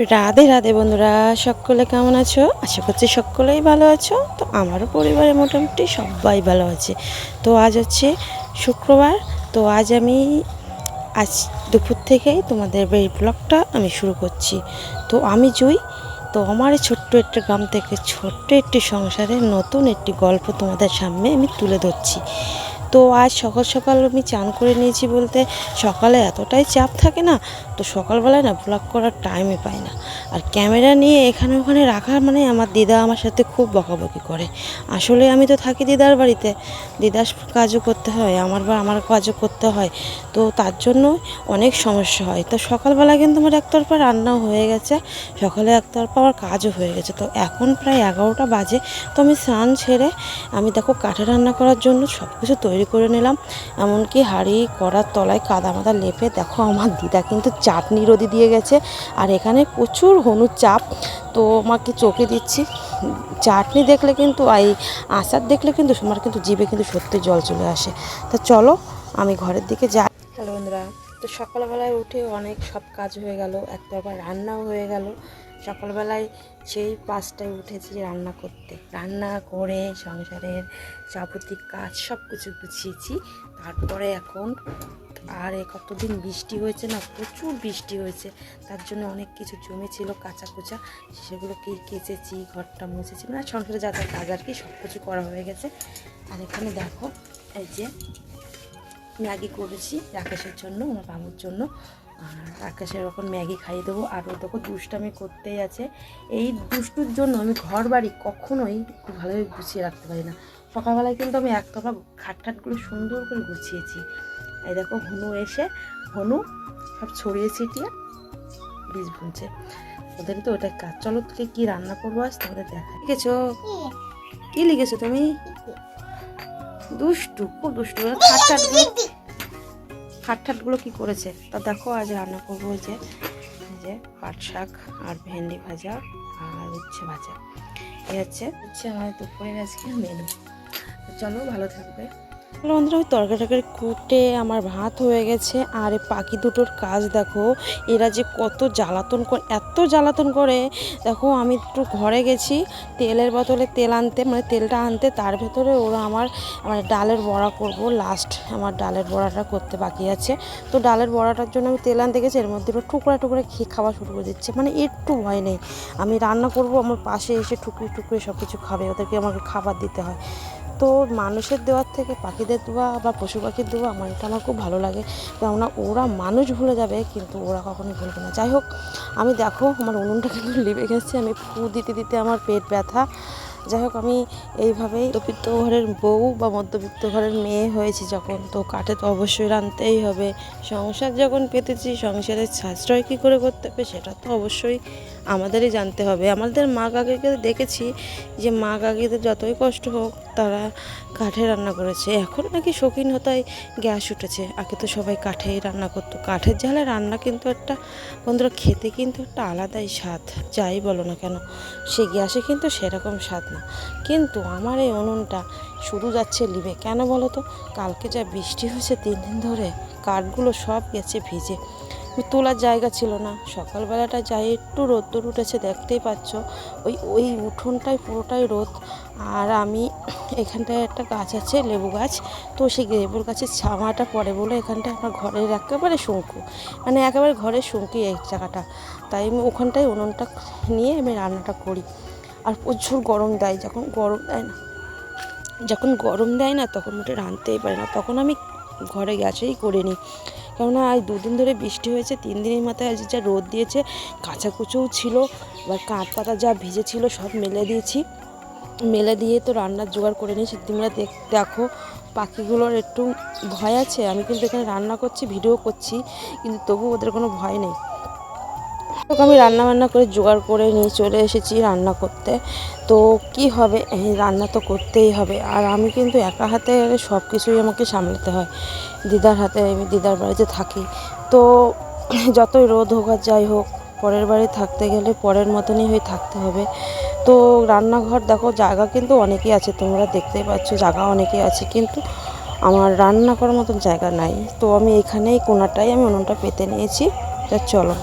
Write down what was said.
রাধে রাধে বন্ধুরা, সকলে কেমন আছো? আশা করছি সকলেই ভালো আছো। তো আমারও পরিবারে মোটামুটি সবাই ভালো আছে। তো আজ হচ্ছে শুক্রবার। তো আজ দুপুর থেকেই তোমাদের এই ব্লগটা আমি শুরু করছি। তো আমি জুই। তো আমার এই ছোট্ট একটি গ্রাম থেকে ছোট্ট একটি সংসারের নতুন একটি গল্প তোমাদের সামনে আমি তুলে ধরছি। তো আজ সকাল সকাল আমি চান করে নিয়েছি বলতে সকালে এতটাই চাপ থাকে না, তো সকালবেলায় না ব্লগ করার টাইমই পাই না। আর ক্যামেরা নিয়ে এখানে ওখানে রাখার মানে আমার দিদা আমার সাথে খুব বকাবকি করে। আসলে আমি তো থাকি দিদার বাড়িতে, দিদার কাজও করতে হয়, আমার কাজও করতে হয়। তো তার জন্য অনেক সমস্যা হয়। তো সকালবেলা কিন্তু আমার একতরফা রান্নাও হয়ে গেছে, সকালে একতরফা আমার কাজও হয়ে গেছে। তো এখন প্রায় 11টা বাজে। তো আমি স্নান ছেড়ে আমি দেখো কাঠে রান্না করার জন্য সব কিছু তৈরি করে নিলাম। এমনকি হাঁড়ি কড়ার তলায় কাদা মাদা লেপে দেখো আমার দিদা কিন্তু চাটনি রোদি দিয়ে গেছে। আর এখানে প্রচুর হলুদ চাপ। তো আমাকে চোখে দিচ্ছি, চাটনি দেখলে কিন্তু এই আচার দেখলে কিন্তু আমার কিন্তু জিভে কিন্তু সত্যি জল চলে আসে। তা চলো আমি ঘরের দিকে যাই। হ্যালো বন্ধুরা, তো সকালবেলায় উঠে অনেক সব কাজ হয়ে গেল, একটা আবার রান্নাও হয়ে গেল। সকালবেলায় সেই 5টায় উঠেছি রান্না করতে, রান্না করে সংসারের যাবতীয় কাজ সব কিছু গুছিয়েছি। তারপরে এখন আর কতদিন বৃষ্টি হয়েছে না, প্রচুর বৃষ্টি হয়েছে, তার জন্য অনেক কিছু জমেছিল কাঁচা কোচা, সেগুলোকে কেচেছি, ঘরটা মুছেছি, মানে সংসারে যা যা কাজ আর কি সব কিছু করা হয়ে গেছে। আর এখানে দেখো এই যে ম্যাগি করেছি রাকেশের জন্য, আমার বাবুর জন্য। আর রাকেশের ওরকম ম্যাগি খাইয়ে দেবো। আর ও দেখো দুষ্টামি করতেই আছে। এই দুষ্টুর জন্য আমি ঘর বাড়ি কখনোই খুব ভালোভাবে গুছিয়ে রাখতে পারি না। সকালবেলায় কিন্তু আমি একতলা খাটগুলো সুন্দর করে গুছিয়েছি। এই দেখো হনু সব ছড়িয়ে ছিটিয়ে বীজ বুনছে, ওদের তো ওটাই কাজ। চলো তোকে কী রান্না করবো আজ তোমাদের দেখা। লিখেছো? কি লিখেছো তুমি? দুষ্টু, খুব দুষ্টু। খাটগুলো কি করেছে তা দেখো। আজ রান্না করবো যে পাট শাক আর ভেন্ডি ভাজা আর উচ্ছে ভাজা। হচ্ছে আমার দুপুরের আজকে মেনু। চলো ভালো থাকবে। বন্ধুরা, ওই তরকারি কুটে আমার ভাত হয়ে গেছে। আর এই পাখি দুটোর কাজ দেখো, এরা যে কত জ্বালাতন করে, এত জ্বালাতন করে। দেখো আমি একটু ঘরে গেছি তেলের বোতলে তেল আনতে, মানে তেলটা আনতে, তার ভেতরে ওরা আমার ডালের বড়া করব। লাস্ট আমার ডালের বড়াটা করতে বাকি আছে। তো ডালের বড়াটার জন্য আমি তেল আনতে গেছি, এর মধ্যে টুকরা টুকরা খেয়ে খাওয়া শুরু করে দিচ্ছে। মানে একটু ভয় নেই, আমি রান্না করব, আমার পাশে এসে টুকরি টুকরি সব কিছু খাবে, ওদেরকে আমাকে খাবার দিতে হয়। তো মানুষের দেওয়ার থেকে পাখিদের দেওয়া বা পশু পাখির দেওয়া আমার খুব ভালো লাগে। কেননা ওরা মানুষ ভুলে যাবে কিন্তু ওরা কখনোই ভুলবে না। যাই হোক, আমি দেখো আমার উনুনটা কিন্তু লিভে গেছে, আমি ফু দিতে দিতে আমার পেট ব্যথা। যাই হোক, আমি এইভাবেই মধ্যবিত্ত ঘরের বউ বা মধ্যবিত্ত ঘরের মেয়ে হয়েছি যখন, তো কাঠে তো অবশ্যই রাঁধতেই হবে। সংসার যখন পেতেছি, সংসারের সাশ্রয় কী করে করতে হবে সেটা তো অবশ্যই আমাদেরই জানতে হবে। আমাদের মা কাকিকে দেখেছি যে মা কাকিদের যতই কষ্ট হোক তারা কাঠে রান্না করেছে। এখন নাকি শৌখিনতায় গ্যাস উঠেছে, আগে তো সবাই কাঠেই রান্না করতো। কাঠের জ্বালে রান্না কিন্তু একটা বন্ধুরা খেতে কিন্তু একটা আলাদাই স্বাদ, যাই বলো না কেন। সে গ্যাসে কিন্তু সেরকম স্বাদ না। কিন্তু আমার এই উনুনটা শুরু যাচ্ছে লিবে, কেন বলো তো? কালকে যা বৃষ্টি হয়েছে 3 দিন ধরে, কাঠগুলো সব গেছে ভিজে, তোলার জায়গা ছিল না। সকালবেলাটা যাই একটু রোদ্দুর উঠেছে, দেখতেই পাচ্ছ ওই উঠোনটায় পুরোটাই রোদ। আর আমি এখানটায় একটা গাছ আছে, লেবু গাছ, তো সেই লেবুর গাছের ছাওয়াটা পড়ে বলে এখানটায় আমার ঘরের একেবারে শঙ্কু, মানে একেবারে ঘরের শঙ্কুই এই জায়গাটা। তাই আমি ওখানটায় উনুনটা নিয়ে আমি রান্নাটা করি। আর প্রচুর গরম দেয়, যখন গরম দেয় না তখন মোটে রাঁধতেই পারে না, তখন আমি ঘরে গ্যাসেই করে নিই। কেননা আজ 2 দিন ধরে বৃষ্টি হয়েছে, 3 দিনের মাথায় আজ যা রোদ দিয়েছে, কাঁচা কুচোও ছিল, এবার কাঠ পাতা যা ভিজে ছিল সব মেলে দিয়ে তো রান্নার জোগাড় করে নিয়েছি। তোমরা দেখো পাখিগুলোর একটু ভয় আছে, আমি কিন্তু এখানে রান্না করছি, ভিডিও করছি, কিন্তু তবু ওদের কোনো ভয় নেই। আমি রান্না করে জোগাড় করে নিয়ে চলে এসেছি রান্না করতে। তো কি হবে, এই রান্না তো করতেই হবে। আর আমি কিন্তু একা হাতে সব কিছুই আমাকে সামলাতে হয়। দিদার হাতে, আমি দিদার বাড়িতে থাকি। তো যতই রোদ হোক আর যাই হোক, পরের বাড়ি থাকতে গেলে পরের মতনই হয়ে থাকতে হবে। তো রান্নাঘর দেখো, জায়গা কিন্তু অনেকই আছে, তোমরা দেখতেই পাচ্ছ জায়গা অনেকই আছে, কিন্তু আমার রান্না করার মতন জায়গা নাই। তো আমি এখানেই কোনাটাই আমি উনুনটা পেতে নিয়েছি। তা চলো।